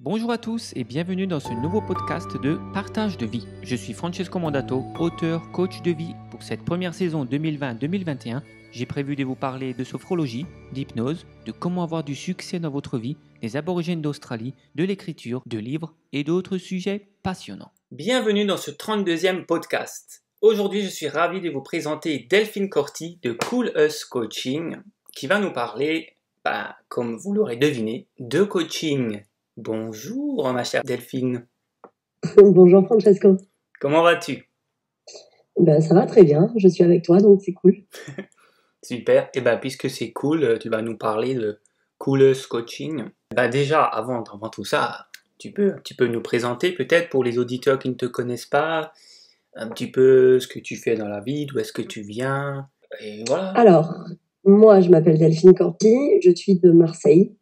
Bonjour à tous et bienvenue dans ce nouveau podcast de Partage de vie. Je suis Francesco Mondato, auteur, coach de vie. Pour cette première saison 2020-2021, j'ai prévu de vous parler de sophrologie, d'hypnose, de comment avoir du succès dans votre vie, des aborigènes d'Australie, de l'écriture, de livres et d'autres sujets passionnants. Bienvenue dans ce 32e podcast. Aujourd'hui, je suis ravi de vous présenter Delphine Corti de Cool Us Coaching qui va nous parler, comme vous l'aurez deviné, de coaching. Bonjour ma chère Delphine. Bonjour Francesco. Comment vas-tu? Ça va très bien, je suis avec toi donc c'est cool. Super, et puisque c'est cool, tu vas nous parler de Coolest Coaching. Déjà, avant tout ça, tu peux un petit peu nous présenter peut-être pour les auditeurs qui ne te connaissent pas, un petit peu ce que tu fais dans la vie, d'où est-ce que tu viens, et voilà. Alors, moi je m'appelle Delphine Corti, je suis de Marseille.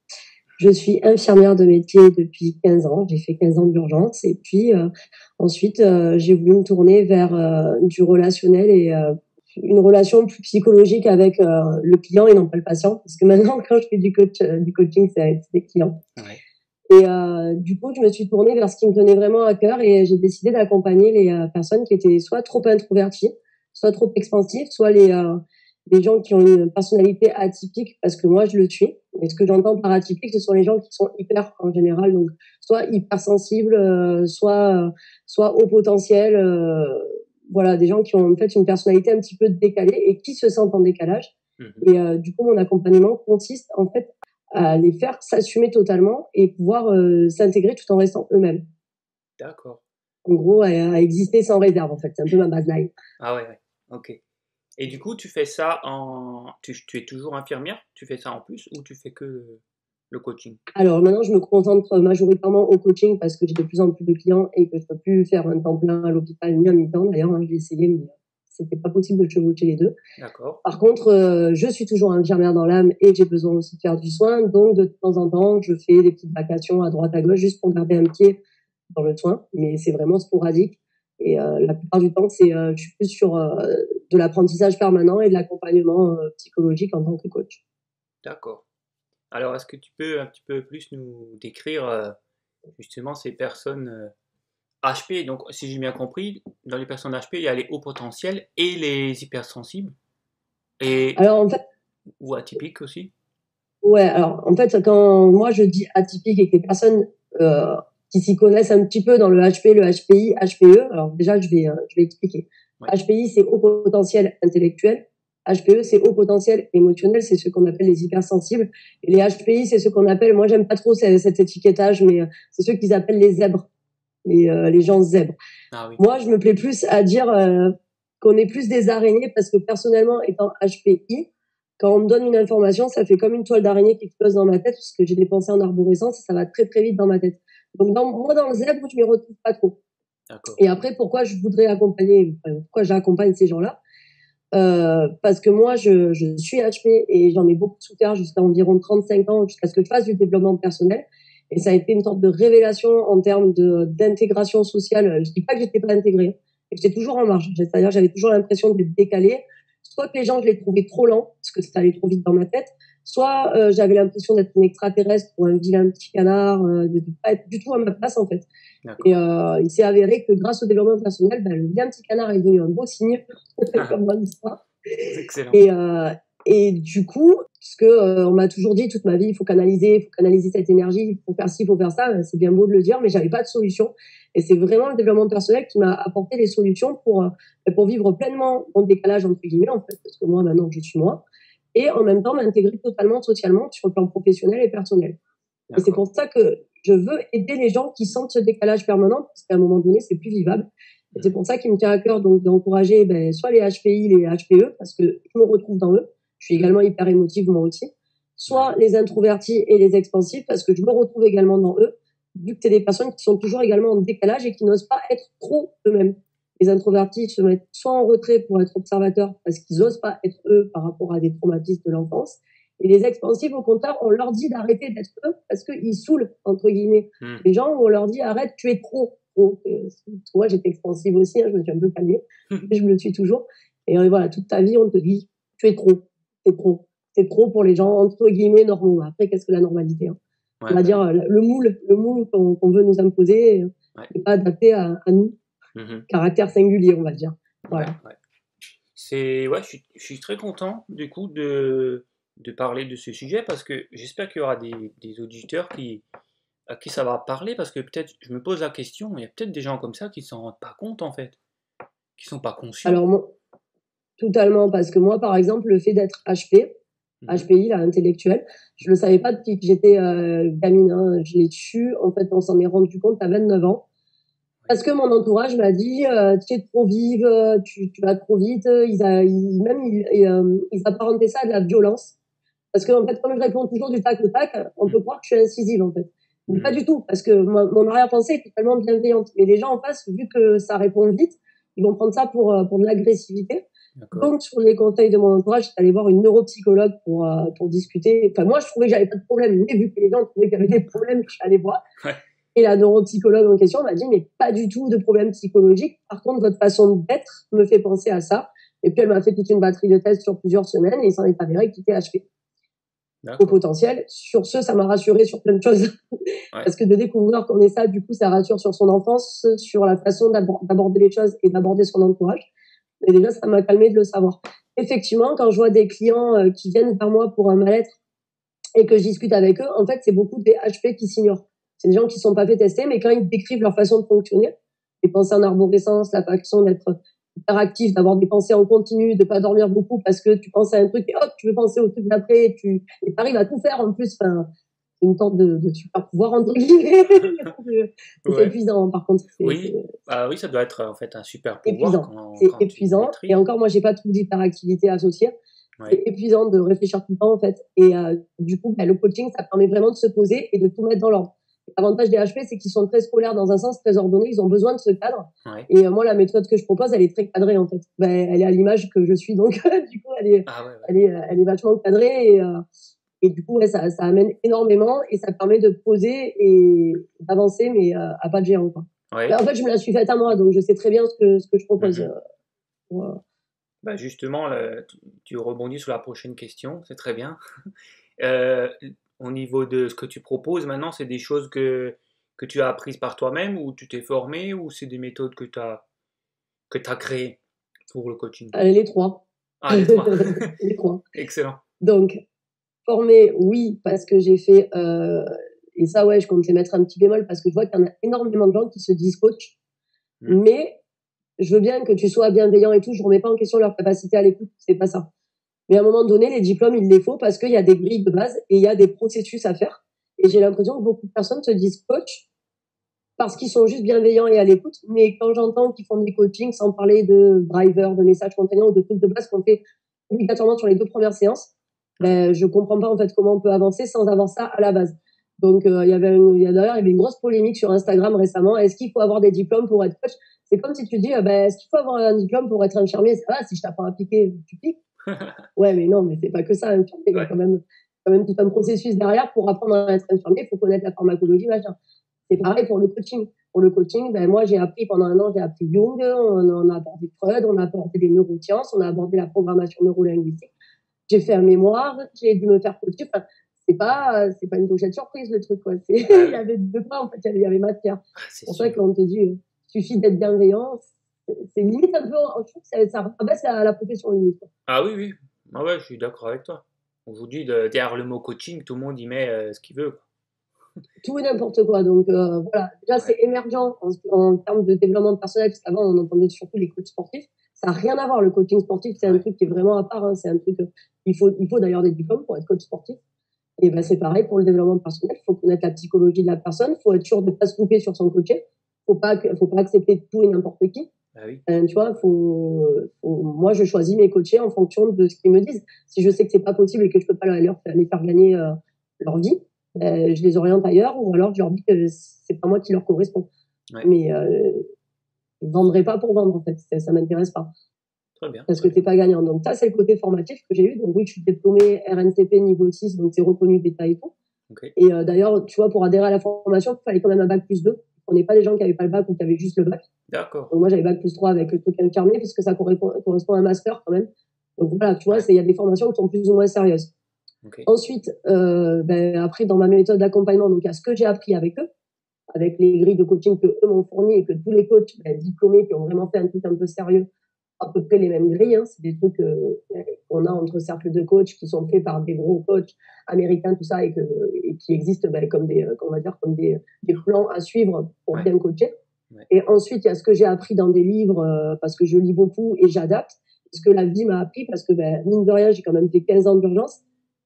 Je suis infirmière de métier depuis 15 ans, j'ai fait 15 ans d'urgence et puis ensuite j'ai voulu me tourner vers du relationnel et une relation plus psychologique avec le client et non pas le patient, parce que maintenant quand je fais du coaching c'est des clients. Ouais. Et du coup je me suis tournée vers ce qui me tenait vraiment à cœur et j'ai décidé d'accompagner les personnes qui étaient soit trop introverties, soit trop expansives, soit les gens qui ont une personnalité atypique, parce que moi je le suis. Et ce que j'entends par atypique, ce sont les gens qui sont hyper en général, donc soit hypersensibles, soit haut potentiel, voilà, des gens qui ont en fait une personnalité un petit peu décalée et qui se sentent en décalage. Et du coup mon accompagnement consiste en fait à les faire s'assumer totalement et pouvoir s'intégrer tout en restant eux-mêmes. D'accord. En gros, à exister sans réserve, en fait. C'est un peu ma baseline. Ah ouais, ok. Et du coup, tu fais ça tu es toujours infirmière? Tu fais ça en plus ou tu fais que le coaching? Alors maintenant, je me concentre majoritairement au coaching parce que j'ai de plus en plus de clients et que je peux plus faire un temps plein à l'hôpital ni un mi-temps. D'ailleurs, j'ai essayé, mais c'était pas possible de chevaucher les deux. D'accord. Par contre, je suis toujours infirmière dans l'âme et j'ai besoin aussi de faire du soin. Donc, de temps en temps, je fais des petites vacations à droite à gauche juste pour garder un pied dans le soin. Mais c'est vraiment sporadique. Et la plupart du temps, je suis plus sur de l'apprentissage permanent et de l'accompagnement psychologique en tant que coach. D'accord. Alors, est-ce que tu peux un petit peu plus nous décrire justement ces personnes HP? Donc, si j'ai bien compris, dans les personnes HP, il y a les hauts potentiels et les hypersensibles, Alors, en fait, ou atypiques aussi. ouais, alors en fait, quand moi je dis atypique et que les personnes qui s'y connaissent un petit peu dans le HP, le HPI, HPE, alors déjà je vais expliquer. Ouais. HPI c'est haut potentiel intellectuel, HPE c'est haut potentiel émotionnel, c'est ce qu'on appelle les hypersensibles, et les HPI c'est ce qu'on appelle, moi j'aime pas trop cet étiquetage, mais c'est ceux qu'ils appellent les zèbres, les gens zèbres. Ah oui. Moi je me plais plus à dire qu'on est plus des araignées parce que personnellement étant HPI, quand on me donne une information, ça fait comme une toile d'araignée qui explose dans ma tête parce que j'ai des pensées en arborescence et ça va très très vite dans ma tête. Donc moi dans le zèbre, je m'y retrouve pas trop. D'accord. Et après, pourquoi j'accompagne ces gens-là, parce que moi je suis HP et j'en ai beaucoup souffert jusqu'à environ 35 ans, jusqu'à ce que je fasse du développement personnel. Et ça a été une sorte de révélation en termes d'intégration sociale. Je dis pas que j'étais pas intégrée, mais j'étais toujours en marge. C'est-à-dire j'avais toujours l'impression d'être décalée. Soit que les gens, je les trouvais trop lents, parce que ça allait trop vite dans ma tête, soit j'avais l'impression d'être une extraterrestre ou un vilain petit canard, de ne pas être du tout à ma place en fait. D'accord. Et il s'est avéré que grâce au développement personnel, le vilain petit canard est devenu un beau signe, comme dans l'histoire. C'est excellent. Et du coup, parce que on m'a toujours dit toute ma vie, il faut canaliser cette énergie, il faut faire ci, il faut faire ça. C'est bien beau de le dire, mais j'avais pas de solution. Et c'est vraiment le développement personnel qui m'a apporté les solutions pour vivre pleinement mon décalage entre guillemets en fait, parce que moi maintenant je suis moi, et en même temps m'intégrer totalement socialement sur le plan professionnel et personnel. D'accord. Et c'est pour ça que je veux aider les gens qui sentent ce décalage permanent, parce qu'à un moment donné c'est plus vivable. Et c'est pour ça qu'il me tient à cœur donc d'encourager soit les HPI, les HPE, parce que je me retrouve dans eux. Je suis également hyper émotive moi aussi. Soit les introvertis et les expansifs, parce que je me retrouve également dans eux, vu que c'est des personnes qui sont toujours également en décalage et qui n'osent pas être trop eux-mêmes. Les introvertis se mettent soit en retrait pour être observateurs, parce qu'ils n'osent pas être eux par rapport à des traumatismes de l'enfance. Et les expansifs, au contraire, on leur dit d'arrêter d'être eux parce qu'ils saoulent, entre guillemets. Les gens, on leur dit arrête, tu es trop. Moi, j'étais expansive aussi, je me suis un peu calmée, je me le suis toujours. Et voilà, toute ta vie, on te dit tu es trop, c'est trop. C'est trop pour les gens, entre guillemets, normaux. Après, qu'est-ce que la normalité, hein? on va dire, le moule qu'on veut nous imposer n'est pas adapté à nous, caractère singulier, on va dire. Voilà. Ouais. Je suis très content du coup de parler de ce sujet parce que j'espère qu'il y aura des auditeurs à qui ça va parler parce que peut-être, je me pose la question, il y a peut-être des gens comme ça qui ne s'en rendent pas compte en fait, qui sont pas conscients. Alors, totalement, parce que moi, par exemple, le fait d'être HPI, là, intellectuel, je le savais pas depuis que j'étais gamine. Hein. Je l'ai su, en fait, on s'en est rendu compte à 29 ans. Parce que mon entourage m'a dit, tu es trop vive, tu vas trop vite. Ils apparentaient ça à de la violence. Parce que, en fait, comme je réponds toujours du tac au tac, on peut croire que je suis incisive, en fait. Mais pas du tout, parce que mon arrière-pensée est totalement bienveillante. Mais les gens en face, vu que ça répond vite, ils vont prendre ça pour de l'agressivité. D'accord. Donc, sur les conseils de mon entourage, j'étais allée voir une neuropsychologue pour discuter. Enfin, moi, je trouvais que j'avais pas de problème, mais vu que les gens trouvaient qu'il y avait des problèmes, je suis allée voir. Ouais. Et la neuropsychologue en question m'a dit, mais pas du tout de problème psychologique. Par contre, votre façon d'être me fait penser à ça. Et puis, elle m'a fait toute une batterie de tests sur plusieurs semaines et il s'en est avéré qu'il était HP au potentiel. Sur ce, ça m'a rassurée sur plein de choses. Ouais. Parce que de découvrir qu'on est ça, du coup, ça rassure sur son enfance, sur la façon d'aborder les choses et d'aborder son entourage. Et déjà, ça m'a calmé de le savoir. Effectivement, quand je vois des clients qui viennent vers moi pour un mal-être et que je discute avec eux, en fait, c'est beaucoup des HP qui s'ignorent. C'est des gens qui ne sont pas fait tester, mais quand ils décrivent leur façon de fonctionner, les pensées en arborescence, la façon d'être hyperactif, d'avoir des pensées en continu, de pas dormir beaucoup parce que tu penses à un truc et hop, tu veux penser au truc d'après et tu arrives à tout faire en plus. Enfin, c'est une sorte de super pouvoir entre guillemets. C'est épuisant, par contre. Oui, ça doit être en fait un super pouvoir. C'est épuisant. Et encore, moi, j'ai pas trop d'hyperactivité associée. Ouais. C'est épuisant de réfléchir tout le temps, en fait. Et du coup, le coaching, ça permet vraiment de se poser et de tout mettre dans l'ordre. L'avantage des HP, c'est qu'ils sont très scolaires dans un sens, très ordonnés. Ils ont besoin de ce cadre. Ouais. Et moi, la méthode que je propose, elle est très cadrée, en fait. Elle est à l'image que je suis. Donc, du coup, elle est vachement cadrée. Et du coup, ça amène énormément et ça permet de poser et d'avancer, mais à pas de géant, quoi. Ouais. En fait, je me la suis faite à moi, donc je sais très bien ce que je propose. Justement, tu rebondis sur la prochaine question, c'est très bien. Au niveau de ce que tu proposes maintenant, c'est des choses que tu as apprises par toi-même ou tu t'es formé ou c'est des méthodes que tu as créées pour le coaching? Les trois. Ah, les trois. Les trois. Excellent. Donc, formé, oui, parce que j'ai fait... et ça, ouais, je compte les mettre un petit bémol parce que je vois qu'il y en a énormément de gens qui se disent coach. Mais je veux bien que tu sois bienveillant et tout, je remets pas en question leur capacité à l'écoute, c'est pas ça. Mais à un moment donné, les diplômes, il les faut parce qu'il y a des grilles de base et il y a des processus à faire. Et j'ai l'impression que beaucoup de personnes se disent coach parce qu'ils sont juste bienveillants et à l'écoute. Mais quand j'entends qu'ils font des coachings sans parler de driver, de messages contraignants ou de trucs de base qu'on fait obligatoirement sur les 2 premières séances, je comprends pas en fait comment on peut avancer sans avoir ça à la base. Donc il y avait une grosse polémique sur Instagram récemment. Est-ce qu'il faut avoir des diplômes pour être coach? C'est comme si tu dis est-ce qu'il faut avoir un diplôme pour être infirmier? Ça va, si je t'apprends à piquer, tu piques. Ouais, mais non, mais c'est pas que ça, infirmier. Il y a quand même tout un processus derrière pour apprendre à être infirmier. Il faut connaître la pharmacologie, machin. C'est pareil pour le coaching. Pour le coaching, moi, j'ai appris pendant un an, j'ai appris Jung, on a abordé Freud, on a abordé les neurosciences, on a abordé la programmation neurolinguistique. J'ai fait un mémoire, j'ai dû me faire coacher. Enfin, c'est pas une pochette surprise, le truc, quoi. Il y avait deux pas, en fait, il y avait matière. C'est pour ça qu'on te dit, suffit d'être bienveillant. C'est limite un peu, je trouve que ça rabaisse la profession limite. Ah oui. Ah ouais, je suis d'accord avec toi. Aujourd'hui, derrière le mot coaching, tout le monde y met ce qu'il veut, quoi. Tout et n'importe quoi. Donc voilà, déjà c'est émergent en termes de développement personnel, parce qu'avant on entendait surtout les coachs sportifs. Ça n'a rien à voir, le coaching sportif, c'est un truc qui est vraiment à part. Hein. C'est un truc, il faut d'ailleurs des diplômes pour être coach sportif. Et c'est pareil pour le développement personnel. Il faut connaître la psychologie de la personne. Il faut être sûr de ne pas se louper sur son coaché. Faut pas accepter tout et n'importe qui. Oui. Tu vois, moi je choisis mes coachés en fonction de ce qu'ils me disent. Si je sais que c'est pas possible et que je peux pas les faire gagner leur vie, je les oriente ailleurs ou alors je leur dis que c'est pas moi qui leur correspond. Mais je vendrai pas pour vendre, en fait, ça m'intéresse pas. Très bien. Parce que t'es pas gagnant. Donc ça, c'est le côté formatif que j'ai eu. Donc oui, je suis diplômée RNCP niveau 6, donc c'est reconnu d'État et tout. Et d'ailleurs, tu vois, pour adhérer à la formation, il fallait quand même un bac+2. On n'est pas des gens qui n'avaient pas le bac ou qui avaient juste le bac. D'accord. Donc moi, j'avais bac+3 avec le truc infirmier, parce que ça correspond à un master quand même. Donc voilà, tu vois, il y a des formations qui sont plus ou moins sérieuses. Okay. Ensuite, après, dans ma méthode d'accompagnement, donc, il y a ce que j'ai appris avec eux, avec les grilles de coaching que eux m'ont fournies et que tous les coachs diplômés qui ont vraiment fait un truc un peu sérieux, à peu près les mêmes grilles. C'est des trucs qu'on a entre cercles de coachs qui sont faits par des gros coachs américains, tout ça, et qui existent comme des plans à suivre pour bien coacher. Ouais. Et ensuite, il y a ce que j'ai appris dans des livres, parce que je lis beaucoup et j'adapte. Ce que la vie m'a appris, parce que mine de rien, j'ai quand même fait 15 ans d'urgence.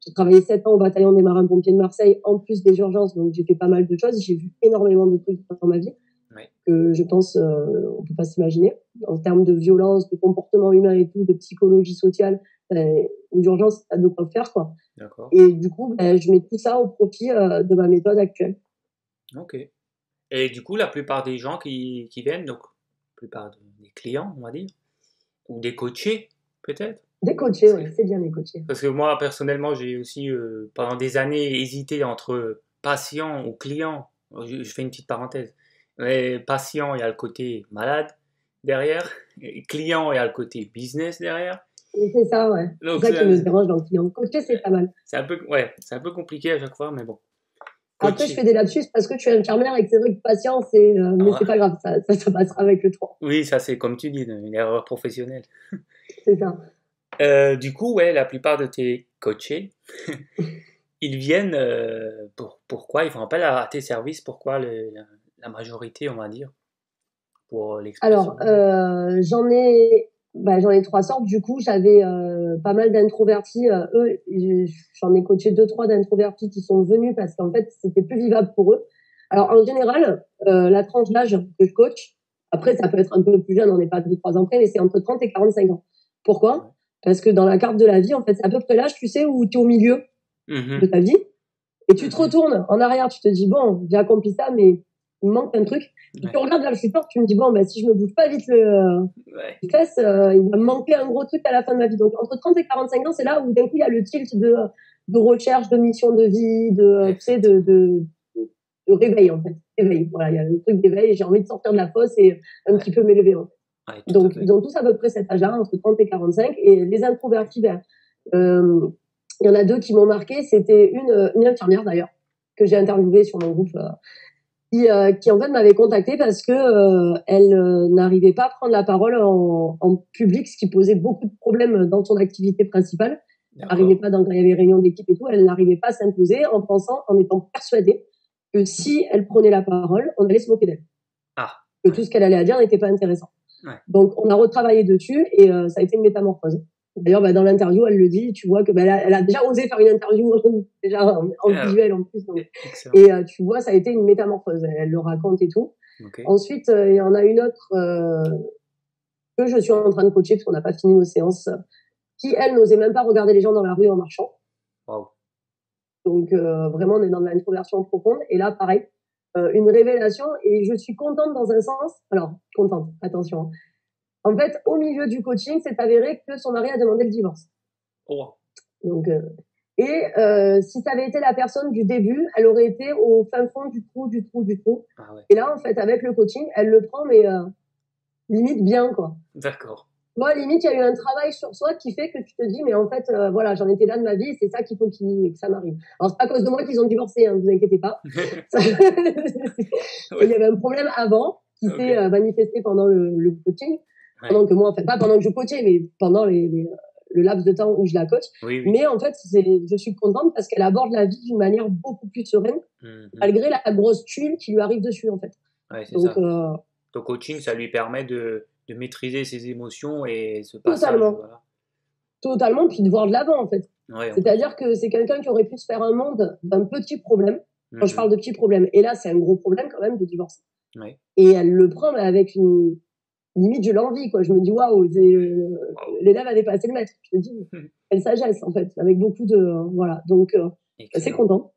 J'ai travaillé 7 ans au bataillon des marins-pompiers de Marseille, en plus des urgences, donc j'ai fait pas mal de choses. J'ai vu énormément de trucs dans ma vie que je pense on peut pas s'imaginer. En termes de violence, de comportement humain et tout, de psychologie sociale, d'urgence, t'as de quoi faire, quoi. D'accord. Et du coup, je mets tout ça au profit de ma méthode actuelle. Ok. Et du coup, la plupart des gens qui viennent, donc la plupart des clients, on va dire, ou des coachés, peut-être. Des coachés, oui, c'est bien les coachés. Parce que moi, personnellement, j'ai aussi, pendant des années, hésité entre patient ou client. Je fais une petite parenthèse. Mais patient, il y a le côté malade derrière. Et client, il y a le côté business derrière. Et c'est ça, ouais. Donc, c'est ça qui me dérange dans le client. Coacher, c'est pas mal. C'est un peu compliqué à chaque fois, mais bon. Après, je fais des lapsus parce que tu es infirmière et que c'est vrai que patient, mais c'est pas grave, ça passera avec le temps. Oui, ça c'est comme tu dis, une erreur professionnelle. C'est ça. Du coup, ouais, la plupart de tes coachés, ils viennent pourquoi ils font appel à tes services, pourquoi la majorité, on va dire, pour l'expression. Alors, j'en ai 3 sortes. Du coup, j'avais pas mal d'introvertis. J'en ai coaché 2-3 d'introvertis qui sont venus parce qu'en fait, c'était plus vivable pour eux. Alors, en général, la tranche d'âge que je coach, après, ça peut être un peu plus jeune, on n'est pas 2-3 ans près, mais c'est entre 30 et 45 ans. Pourquoi ? Parce que dans la carte de la vie, en fait, c'est à peu près l'âge, tu sais, où tu es au milieu de ta vie. Et tu te retournes en arrière, tu te dis, bon, j'ai accompli ça, mais il me manque un truc. Et tu regardes vers le futur, tu me dis, bon, si je me bouge pas vite les fesses, il va me manquer un gros truc à la fin de ma vie. Donc, entre 30 et 45 ans, c'est là où d'un coup, il y a le tilt de recherche, de mission de vie, de réveil, en fait. Éveil. Voilà, il y a le truc d'éveil, j'ai envie de sortir de la fosse et un petit peu m'élever, en fait. Donc, ils ont tous à peu près cet âge-là, entre 30 et 45. Et les introvertis, il y en a 2 qui m'ont marqué. C'était une infirmière, d'ailleurs, que j'ai interviewée sur mon groupe, qui en fait m'avait contactée parce que elle n'arrivait pas à prendre la parole en public, ce qui posait beaucoup de problèmes dans son activité principale. Elle n'arrivait pas, quand il y avait réunion d'équipe et tout, elle n'arrivait pas à s'imposer en étant persuadée que si elle prenait la parole, on allait se moquer d'elle. Que tout ce qu'elle allait à dire n'était pas intéressant. Donc, on a retravaillé dessus et ça a été une métamorphose. D'ailleurs, dans l'interview, elle le dit, tu vois que elle a déjà osé faire une interview déjà en visuel en plus. Donc. Et tu vois, ça a été une métamorphose. Elle le raconte et tout. Ensuite, il y en a une autre que je suis en train de coacher parce qu'on n'a pas fini nos séances, qui, elle, n'osait même pas regarder les gens dans la rue en marchant. Wow. Donc, vraiment, on est dans de l'introversion profonde. Et là, pareil, une révélation. Et je suis contente dans un sens. Alors, contente, attention. En fait, au milieu du coaching, c'est avéré que son mari a demandé le divorce. Oh. Donc, si ça avait été la personne du début, elle aurait été au fin fond du trou. Ah ouais. Et là, en fait, avec le coaching, elle le prend, mais limite bien, quoi. D'accord. Moi, limite, il y a eu un travail sur soi qui fait que tu te dis, mais en fait, voilà, j'en étais là de ma vie, c'est ça qu'il faut que ça m'arrive. Alors, c'est pas à cause de moi qu'ils ont divorcé, hein, vous inquiétez pas. Il y avait un problème avant qui s'est manifesté pendant le coaching. Pendant que moi, en fait, pas pendant que je coachais, mais pendant le laps de temps où je la coach. Oui. Mais en fait, je suis contente parce qu'elle aborde la vie d'une manière beaucoup plus sereine, malgré la grosse tuile qui lui arrive dessus, en fait. Ouais, c'est donc, ça. Ton coaching, ça lui permet de maîtriser ses émotions et ce passage. Totalement. Voilà. Totalement, puis de voir de l'avant, en fait. Ouais, c'est-à-dire que c'est quelqu'un qui aurait pu se faire un monde d'un petit problème. Quand je parle de petit problème. Et là, c'est un gros problème quand même de divorcer. Et elle le prend mais avec une... Limite, je l'envie, quoi. Je me dis, waouh, l'élève a dépassé le maître. Je te dis, elle sagesse, en fait, avec beaucoup de... voilà, donc, c'est content.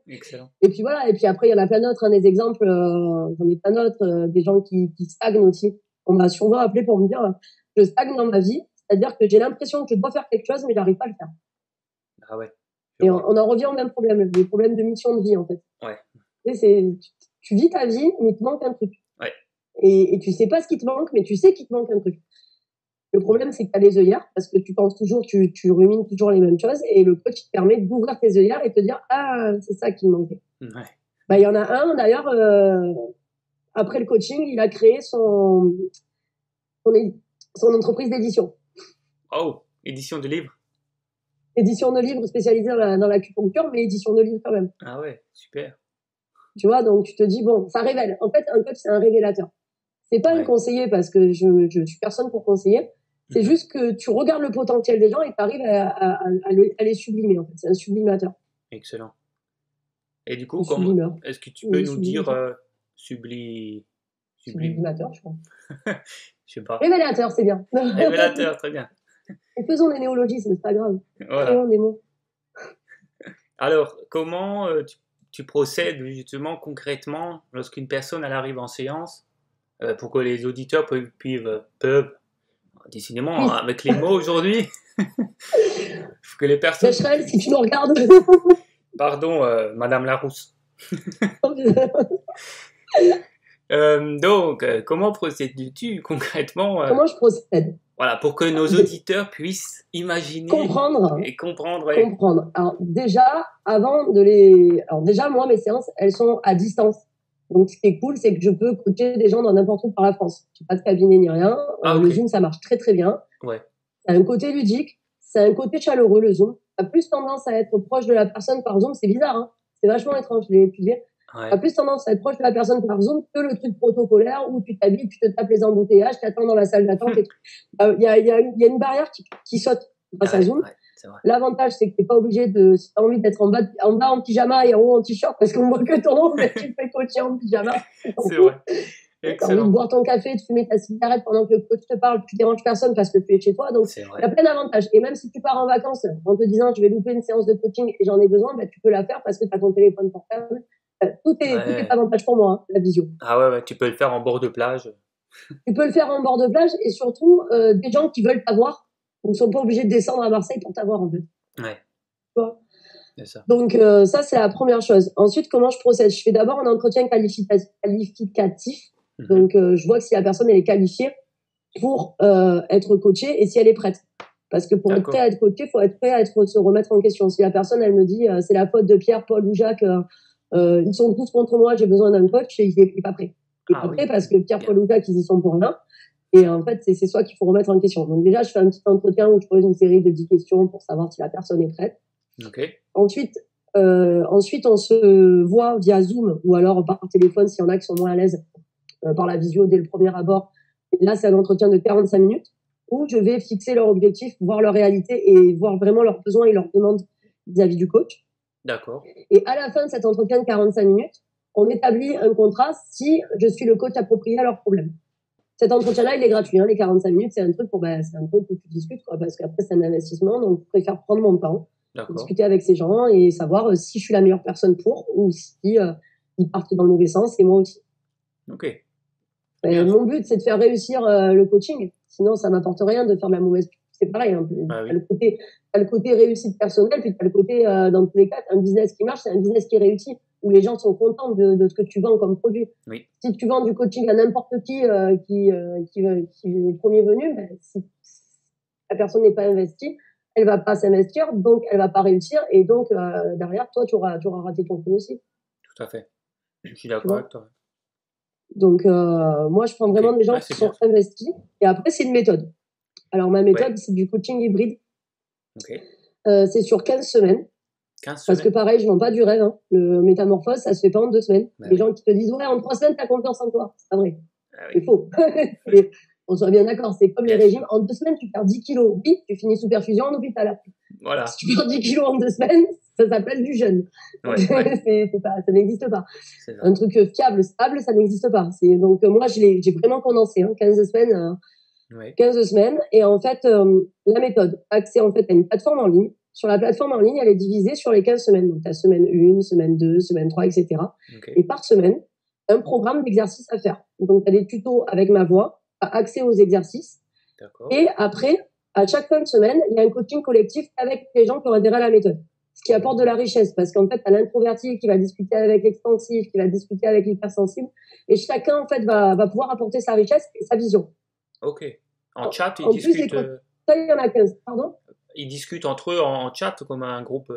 Excellent. Et puis voilà, et puis après, il y en a plein d'autres, des exemples, j'en ai plein d'autres, des gens qui stagnent aussi. On m'a souvent appelé pour me dire, je stagne dans ma vie, c'est-à-dire que j'ai l'impression que je dois faire quelque chose, mais j'arrive pas à le faire. Ah ouais. Et on en revient au même problème, les problèmes de mission de vie, en fait. Ouais. Tu vis ta vie, mais il te manque un truc. Ouais. Et tu sais pas ce qui te manque, mais tu sais qu'il te manque un truc. Le problème, c'est que tu as les œillères parce que tu penses toujours, tu rumines toujours les mêmes choses et le coach te permet d'ouvrir tes œillères et te dire ah c'est ça qui me manquait. Ouais. Il y en a un d'ailleurs après le coaching, il a créé son entreprise d'édition. Oh, édition de livres. Édition de livres spécialisée dans l'acupuncture, mais édition de livres quand même. Ah ouais, super. Tu vois, donc tu te dis bon, ça révèle. En fait, un coach c'est un révélateur. C'est pas un conseiller parce que je suis personne pour conseiller. C'est juste que tu regardes le potentiel des gens et tu arrives à les sublimer. En fait, c'est un sublimateur. Excellent. Et du coup, est-ce que tu peux nous dire sublimateur, je crois. Je sais pas. Révélateur, c'est bien. Révélateur, très bien. Et faisons des néologismes, c'est pas grave. Voilà. Créons des mots. Alors, comment tu procèdes justement concrètement lorsqu'une personne elle arrive en séance pour que les auditeurs peuvent décidément avec les mots aujourd'hui que les personnes Becherel, si tu nous regardes. Pardon, Madame Larousse. Donc, comment procèdes-tu concrètement Comment je procède? Voilà, pour que nos auditeurs puissent imaginer et comprendre. Ouais. Comprendre. Alors déjà, moi, mes séances, elles sont à distance. Donc, ce qui est cool, c'est que je peux coacher des gens dans n'importe où par la France. Je n'ai pas de cabinet ni rien. Okay. Le Zoom, ça marche très, très bien. Ouais. C'est un côté ludique. C'est un côté chaleureux, le Zoom. Ça a plus tendance à être proche de la personne par Zoom. C'est bizarre, hein. C'est vachement étrange, je l'ai étudié. Ouais. Ça a plus tendance à être proche de la personne par Zoom que le truc protocolaire où tu t'habilles, tu te tapes les embouteillages, tu attends dans la salle d'attente. Il y a une barrière qui saute grâce à Zoom. Ouais, l'avantage, c'est que tu n'es pas obligé si tu as envie d'être en bas en pyjama et en haut en t-shirt parce qu'on voit que ton nom, mais tu fais coacher en pyjama. C'est vrai. Tu as envie de boire ton café, de fumer ta cigarette pendant que le coach te parle, tu déranges personne parce que tu es chez toi. Donc, il y a plein d'avantages. Et même si tu pars en vacances en te disant je vais louper une séance de coaching et j'en ai besoin, tu peux la faire parce que tu as ton téléphone portable. Tout est avantage pour moi, hein, la visio. Ah ouais, tu peux le faire en bord de plage. Tu peux le faire en bord de plage et surtout, des gens qui veulent t'avoir ne sont pas obligés de descendre à Marseille pour t'avoir, en fait. Ouais. Tu vois ? C'est ça. Donc, ça, c'est la première chose. Ensuite, comment je procède ? Je fais d'abord un entretien qualificatif. Donc, je vois que si la personne, elle est qualifiée pour être coachée et si elle est prête. Parce que pour être prêt à être coaché, il faut être prêt à se remettre en question. Si la personne, elle me dit c'est la faute de Pierre, Paul ou Jacques, ils sont tous contre moi, j'ai besoin d'un coach, il n'est pas prêt. Il n'est pas prêt parce que Pierre, Paul ou Jacques, ils y sont pour rien. Et en fait, c'est soi qu'il faut remettre en question. Donc déjà, je fais un petit entretien où je pose une série de 10 questions pour savoir si la personne est prête. Okay. Ensuite, on se voit via Zoom ou alors par téléphone s'il y en a qui sont moins à l'aise par la visio dès le premier abord. Et là, c'est un entretien de 45 minutes où je vais fixer leur objectif, voir leur réalité et voir vraiment leurs besoins et leurs demandes vis-à-vis du coach. D'accord. Et à la fin de cet entretien de 45 minutes, on établit un contrat si je suis le coach approprié à leurs problèmes. Cet entretien-là, il est gratuit. Hein, les 45 minutes, c'est un truc où tu discutes, quoi, parce qu'après, c'est un investissement. Donc, je préfère prendre mon temps, discuter avec ces gens et savoir si je suis la meilleure personne pour ou si ils partent dans le mauvais sens et moi aussi. Ok. Mon but, c'est de faire réussir le coaching. Sinon, ça m'apporte rien de faire de la mauvaise pub. C'est pareil. Hein. Ah, oui. T'as le côté réussite personnelle, puis t'as le côté, dans tous les cas, un business qui marche, c'est un business qui réussit, où les gens sont contents de ce que tu vends comme produit. Oui. Si tu vends du coaching à n'importe qui est le premier venu, si la personne n'est pas investie, elle va pas s'investir, donc elle va pas réussir, et donc derrière, toi, tu auras raté ton coup aussi. Tout à fait. Je suis d'accord avec toi. Donc, moi, je prends vraiment des gens qui sont investis. Et après, c'est une méthode. Alors, ma méthode, c'est du coaching hybride. C'est sur 15 semaines. 15 parce que pareil, je vends pas du rêve. Hein. Le métamorphose, ça se fait pas en 2 semaines. Les gens qui te disent, ouais, en 3 semaines, t'as confiance en toi. C'est pas vrai. C'est faux. On soit bien d'accord. C'est comme les régimes. En 2 semaines, tu perds 10 kilos. Oui, tu finis sous perfusion en hôpital. Voilà. Si tu perds 10 kilos en 2 semaines, ça s'appelle du jeûne. Ouais. Ça n'existe pas. Un truc fiable, stable, ça n'existe pas. Donc, moi, j'ai vraiment condensé, 15 semaines. 15 semaines. Et en fait, la méthode, accès en fait à une plateforme en ligne. Sur la plateforme en ligne, elle est divisée sur les 15 semaines. Donc, tu as semaine 1, semaine 2, semaine 3, etc. Et par semaine, un programme d'exercices à faire. Donc, tu as des tutos avec ma voix, accès aux exercices. Et après, à chaque fin de semaine, il y a un coaching collectif avec les gens qui ont adhéré à la méthode. Ce qui apporte de la richesse, parce qu'en fait, tu as l'introverti qui va discuter avec l'expansif, qui va discuter avec l'hypersensible. Et chacun, en fait, va pouvoir apporter sa richesse et sa vision. Ok. En chat, En plus, les coachs, ça, il y en a 15. Pardon? ils discutent entre eux en chat comme un groupe.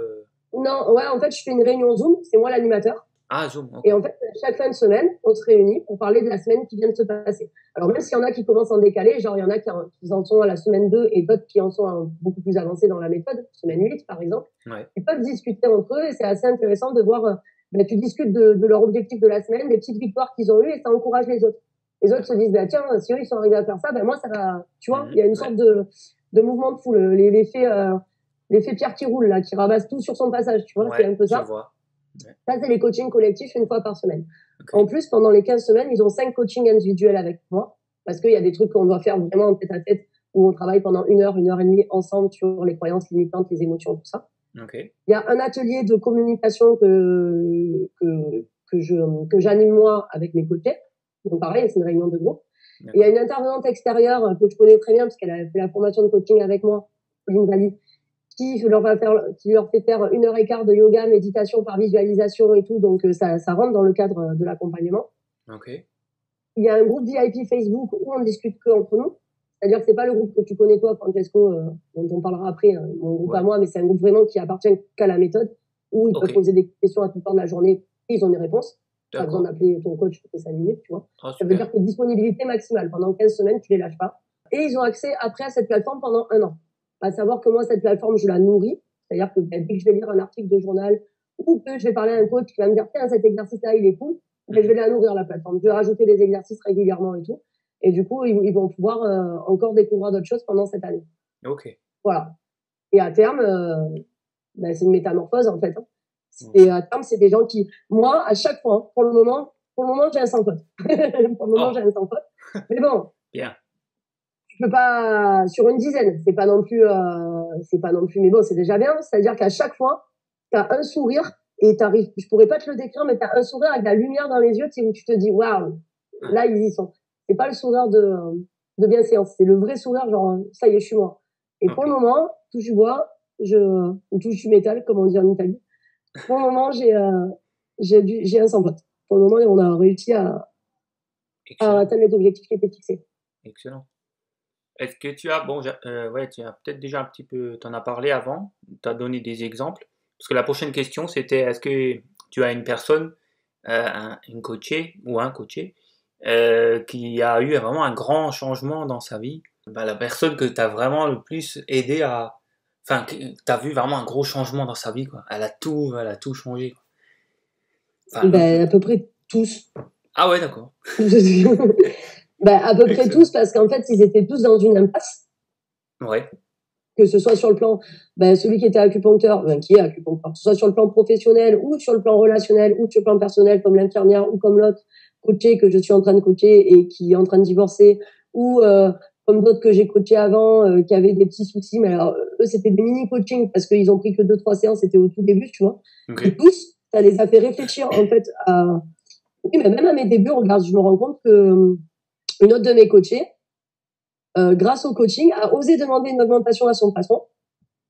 Non, ouais, en fait, je fais une réunion Zoom, c'est moi l'animateur. Ah, Zoom. Ok. Et en fait, chaque fin de semaine, on se réunit pour parler de la semaine qui vient de se passer. Alors, même s'il y en a qui commencent en décalé, genre, il y en a qui en sont à la semaine 2 et d'autres qui en sont beaucoup plus avancés dans la méthode, semaine 8, par exemple. Ouais. Ils peuvent discuter entre eux et c'est assez intéressant de voir, tu discutes de leur objectif de la semaine, des petites victoires qu'ils ont eues et ça encourage les autres. Les autres se disent, tiens, si eux, ils sont arrivés à faire ça, moi, ça va, tu vois, il y a une sorte de mouvement de foule, l'effet pierre qui roule, là, qui ramasse tout sur son passage, tu vois, c'est un peu ça. Je vois. Ouais. Ça, c'est les coachings collectifs une fois par semaine. Okay. En plus, pendant les 15 semaines, ils ont 5 coachings individuels avec moi, parce qu'il y a des trucs qu'on doit faire vraiment en tête à tête, où on travaille pendant 1 heure et demie ensemble sur les croyances limitantes, les émotions, tout ça. Okay. Il y a un atelier de communication que j'anime moi avec mes coachés. Donc pareil, c'est une réunion de groupe. Il y a une intervenante extérieure que je connais très bien, parce qu'elle a fait la formation de coaching avec moi, Pauline Valli, qui leur fait faire 1h15 de yoga, méditation par visualisation et tout. Donc, ça rentre dans le cadre de l'accompagnement. Okay. Il y a un groupe VIP Facebook où on discute que entre nous. C'est-à-dire que c'est pas le groupe que tu connais toi, Francesco, dont on parlera après, mon groupe à moi, mais c'est un groupe vraiment qui appartient qu'à la méthode, où ils peuvent poser des questions à tout temps de la journée et ils ont des réponses. Pas besoin d'appeler ton coach toutes les 5 minutes, tu vois. Ça veut dire que disponibilité maximale. Pendant 15 semaines, tu les lâches pas. Et ils ont accès après à cette plateforme pendant 1 an. À savoir que moi, cette plateforme, je la nourris. C'est-à-dire que dès que je vais lire un article de journal ou que je vais parler à un coach qui va me dire, tiens, cet exercice-là, il est cool, je vais la nourrir, la plateforme. Je vais rajouter des exercices régulièrement et tout. Et du coup, ils vont pouvoir encore découvrir d'autres choses pendant cette année. Ok. Voilà. Et à terme, c'est une métamorphose, en fait. Et à terme, c'est des gens qui, moi, à chaque fois, pour le moment, j'ai un sans faute. Pour le moment, j'ai un sans faute. Mais bon. Bien. Je peux pas, sur une dizaine, c'est pas non plus, mais bon, c'est déjà bien. C'est-à-dire qu'à chaque fois, t'as un sourire et t'arrives, je pourrais pas te le décrire, mais t'as un sourire avec de la lumière dans les yeux, où tu te dis, waouh, là, ils y sont. C'est pas le sourire de bienséance, c'est le vrai sourire, genre, ça y est, je suis moi. Et pour le moment, touche du bois, ou touche du métal, comme on dit en Italie. Pour le moment, j'ai un sans faute. Pour le moment, on a réussi à atteindre les objectifs qui étaient fixés. Excellent. Est-ce que tu as, tu as peut-être déjà un petit peu, t'en as parlé avant, tu as donné des exemples, parce que la prochaine question c'était, est-ce que tu as une personne, une coachée ou un coaché, qui a eu vraiment un grand changement dans sa vie, la personne que tu as vraiment le plus aidé à, enfin, tu as vu vraiment un gros changement dans sa vie, quoi. Elle a tout changé, quoi. Enfin, à peu près tous. Ah ouais, d'accord. À peu près tous, parce qu'en fait, ils étaient tous dans une impasse. Ouais. Que ce soit sur le plan, celui qui était acupuncteur, qui est acupuncteur, que ce soit sur le plan professionnel ou sur le plan relationnel ou sur le plan personnel, comme l'infirmière ou comme l'autre coaché que je suis en train de coacher et qui est en train de divorcer, ou comme d'autres que j'ai coachés avant, qui avaient des petits soucis, mais alors eux c'était des mini coachings parce qu'ils ont pris que 2-3 séances, c'était au tout début, tu vois. Okay. Et tous, ça les a fait réfléchir en fait à, oui, mais même à mes débuts, regarde, je me rends compte que une autre de mes coachés, grâce au coaching, a osé demander une augmentation à son patron.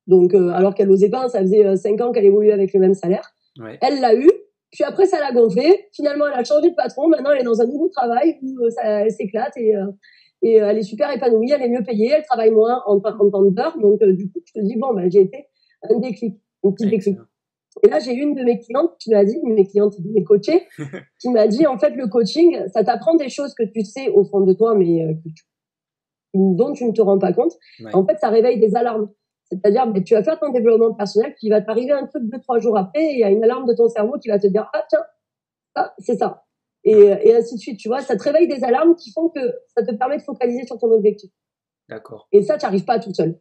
Donc, alors qu'elle n'osait pas, ça faisait 5 ans qu'elle évoluait avec le même salaire. Ouais. Elle l'a eu, puis après, ça l'a gonflé. Finalement, elle a changé de patron. Maintenant, elle est dans un nouveau travail où elle s'éclate et elle est super épanouie, elle est mieux payée, elle travaille moins en temps d'heure. Donc, du coup, je te dis, j'ai été un déclic, un petit déclic. Et là, j'ai une de mes clientes qui m'a dit, mes coachées, qui m'a dit, en fait, le coaching, ça t'apprend des choses que tu sais au fond de toi, mais dont tu ne te rends pas compte. Ouais. En fait, ça réveille des alarmes. C'est-à-dire, tu vas faire ton développement personnel, puis il va t'arriver un truc 2-3 jours après, et il y a une alarme de ton cerveau qui va te dire, ah tiens, c'est ça. Et ainsi de suite, tu vois, ça te réveille des alarmes qui font que ça te permet de focaliser sur ton objectif. D'accord. Et ça, tu n'arrives pas tout seul.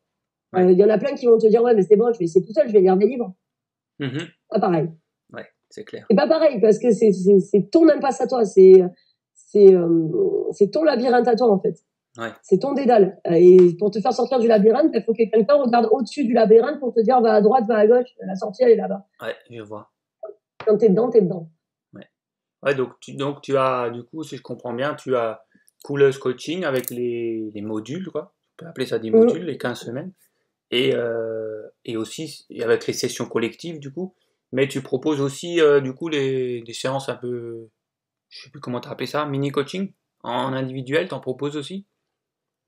Il y en a plein qui vont te dire, ouais, mais c'est bon, je vais essayer tout seul, je vais lire des livres. Mm-hmm. Pas pareil. Ouais, c'est clair. C'est pas pareil, parce que c'est ton impasse à toi, c'est ton labyrinthe à toi, en fait. Ouais. C'est ton dédale. Et pour te faire sortir du labyrinthe, il faut que quelqu'un regarde au-dessus du labyrinthe pour te dire va à droite, va à gauche, la sortie elle est là-bas. Ouais, je vois. Quand t'es dedans, t'es dedans. Ouais. Ouais, donc tu as, du coup, si je comprends bien, tu as Couleuse Coaching avec les modules, quoi. On peut appeler ça des modules, les 15 semaines. Et aussi avec les sessions collectives, du coup. Mais tu proposes aussi, du coup, des séances un peu, je sais plus comment tu as appelé ça, mini coaching en individuel, t'en proposes aussi?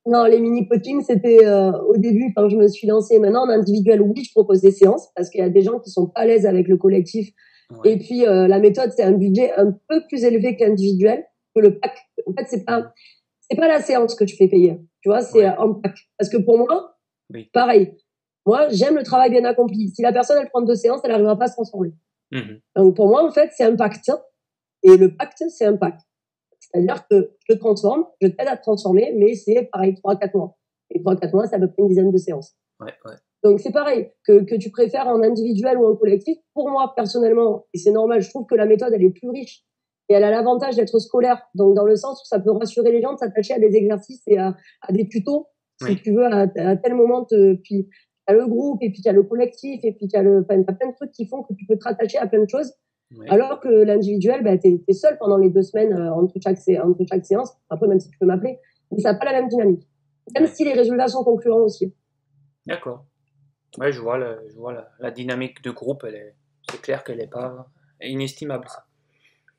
Non, les mini-coachings, c'était au début, quand je me suis lancée. Maintenant, en individuel, oui, je propose des séances parce qu'il y a des gens qui sont pas à l'aise avec le collectif. Ouais. Et puis, la méthode, c'est un budget un peu plus élevé que l'individuel, que le pack. En fait, c'est pas la séance que tu fais payer. Tu vois, c'est Ouais. en pack. Parce que pour moi, Oui. pareil. Moi, j'aime le travail bien accompli. Si la personne, elle prend 2 séances, elle n'arrivera pas à se transformer. Mhm. Donc, pour moi, en fait, c'est un pacte. Et le pacte, c'est un pacte. C'est-à-dire que je te transforme, je t'aide à te transformer, mais c'est pareil, 3 à 4 mois. Et 3 à 4 mois, c'est à peu près une dizaine de séances. Ouais. Donc, c'est pareil, que tu préfères en individuel ou en collectif. Pour moi, personnellement, et c'est normal, je trouve que la méthode, elle est plus riche. Et elle a l'avantage d'être scolaire. Donc, dans le sens où ça peut rassurer les gens de s'attacher à des exercices et à des tutos, si Oui. tu veux, à tel moment. Puis, tu as le groupe, et puis tu as le collectif, et puis tu as t'as plein de trucs qui font que tu peux te rattacher à plein de choses. Ouais. Alors que l'individuel, bah, tu es seul pendant les 2 semaines entre chaque séance. Après, même si tu peux m'appeler, mais ça n'a pas la même dynamique. Même Ouais. si les résultats sont concluants aussi. D'accord. Ouais, je vois la dynamique de groupe, c'est clair qu'elle n'est pas inestimable, ça.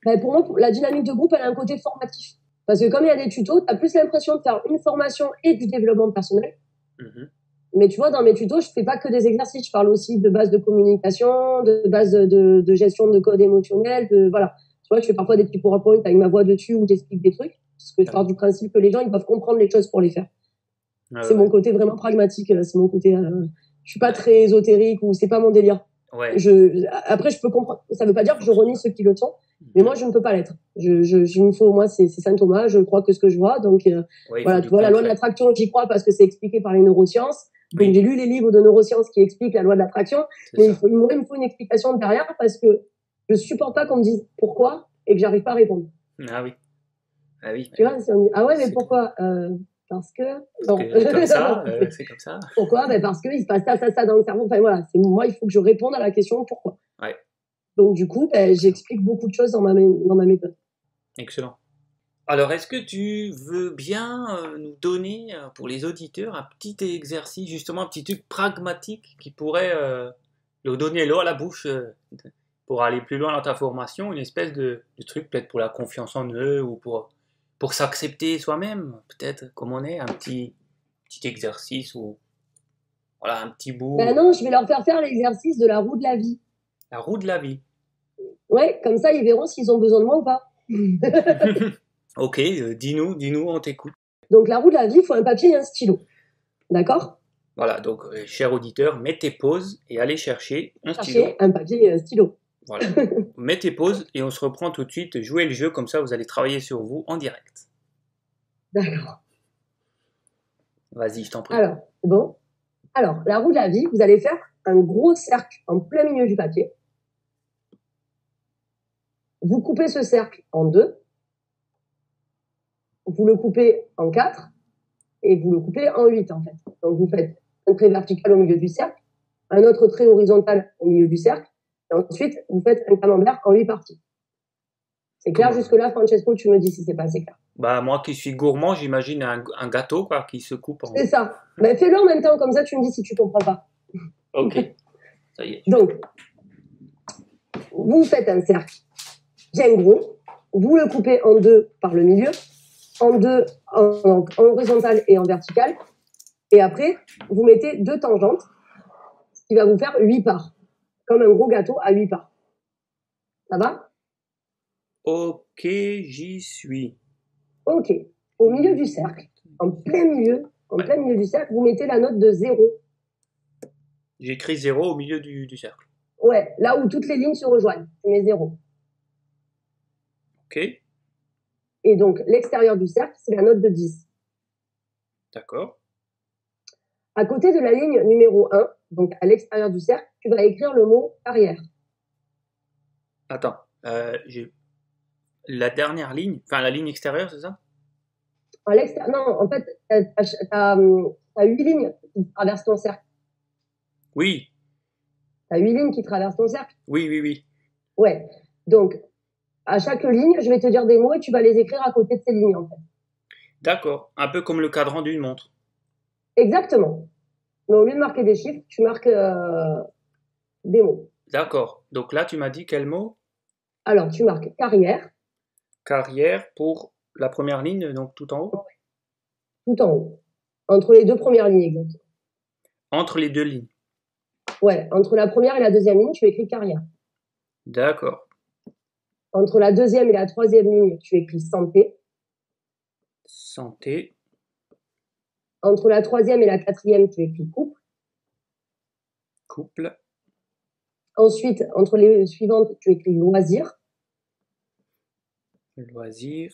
Bah, pour moi, la dynamique de groupe, elle a un côté formatif. Parce que comme il y a des tutos, tu as plus l'impression de faire une formation et du développement personnel. Mhm. Mais tu vois, dans mes tutos, je fais pas que des exercices. Je parle aussi de base de communication, de base de gestion de code émotionnel. Voilà. Tu vois, je fais parfois des petits PowerPoint avec ma voix dessus où j'explique des trucs. Parce que je pars du principe que les gens, ils doivent comprendre les choses pour les faire. C'est mon côté vraiment pragmatique. C'est mon côté. Je suis pas très ésotérique ou c'est pas mon délire. Ouais. Après, je peux comprendre. Ça veut pas dire que je renie ceux qui le sont, mais moi, je ne peux pas l'être. Moi, c'est Saint Thomas. Je crois que ce que je vois. Donc, Ouais, voilà, tu vois, la loi de l'attraction, j'y crois parce que c'est expliqué par les neurosciences. Donc, Oui. j'ai lu les livres de neurosciences qui expliquent la loi de l'attraction, mais il me faut une explication derrière parce que je supporte pas qu'on me dise pourquoi et que j'arrive pas à répondre. Ah oui. Ah oui. Tu vois, si on me dit, ah ouais, mais pourquoi parce que non. C'est comme ça, c'est comme ça. Pourquoi parce qu'il se passe ça dans le cerveau. Enfin voilà, moi, il faut que je réponde à la question pourquoi. Ouais. Donc du coup, j'explique beaucoup de choses dans ma méthode. Excellent. Alors, est-ce que tu veux bien nous donner, pour les auditeurs, un petit exercice, justement, un petit truc pragmatique qui pourrait leur donner l'eau à la bouche pour aller plus loin dans ta formation, une espèce de truc peut-être pour la confiance en eux ou pour s'accepter soi-même, peut-être comme on est, un petit exercice ou voilà, un petit bout, Ben non, je vais leur faire l'exercice de la roue de la vie. la roue de la vie. Ouais, comme ça, ils verront s'ils ont besoin de moi ou pas. Ok, dis-nous, on t'écoute. Donc la roue de la vie, il faut un papier et un stylo. D'accord? Voilà, donc, cher auditeur, mets tes pauses et allez chercher un stylo. Cherchez un papier et un stylo. Voilà. Mets tes pauses et on se reprend tout de suite. Jouez le jeu, comme ça vous allez travailler sur vous en direct. D'accord. Vas-y, je t'en prie. Alors, c'est bon. Alors, la roue de la vie, vous allez faire un gros cercle en plein milieu du papier. Vous coupez ce cercle en 2. Vous le coupez en 4. Et vous le coupez en 8, en fait. Donc, vous faites un trait vertical au milieu du cercle, un autre trait horizontal au milieu du cercle, et ensuite, vous faites un camembert en 8 parties. C'est clair jusque-là, Francesco, tu me dis si c'est pas assez clair. Bah, moi qui suis gourmand, j'imagine un gâteau quoi, qui se coupe en... C'est ça. Ben, fais-le en même temps, comme ça, tu me dis si tu comprends pas. Ok, ça y est. Donc, vous faites un cercle bien gros, vous le coupez en 2 par le milieu, en 2 en horizontal et en vertical, et après, vous mettez 2 tangentes, ce qui va vous faire 8 parts, comme un gros gâteau à 8 parts. Ça va? Ok, j'y suis. Ok. Au milieu du cercle, en plein milieu du cercle, vous mettez la note de 0. J'écris 0 au milieu du cercle. Ouais, là où toutes les lignes se rejoignent, tu mets 0. Ok. Et donc, l'extérieur du cercle, c'est la note de 10. D'accord. À côté de la ligne numéro 1, donc à l'extérieur du cercle, tu vas écrire le mot carrière. Attends, j'ai la dernière ligne, enfin la ligne extérieure, c'est ça? Non, en fait, t'as 8 lignes qui traversent ton cercle. Oui. T'as 8 lignes qui traversent ton cercle. Oui. Ouais. Donc, à chaque ligne, je vais te dire des mots et tu vas les écrire à côté de ces lignes, en fait. D'accord, un peu comme le cadran d'une montre. Exactement. Mais au lieu de marquer des chiffres, tu marques des mots. D'accord, donc là tu m'as dit quel mot? Alors, tu marques carrière. Carrière pour la première ligne, donc tout en haut? Tout en haut. Entre les deux premières lignes, exactement. Entre les deux lignes. Ouais, entre la première et la deuxième ligne, tu écris carrière. D'accord. Entre la deuxième et la troisième ligne, tu écris santé. Santé. Entre la troisième et la quatrième, tu écris couple. Couple. Ensuite, entre les suivantes, tu écris loisir. Loisir.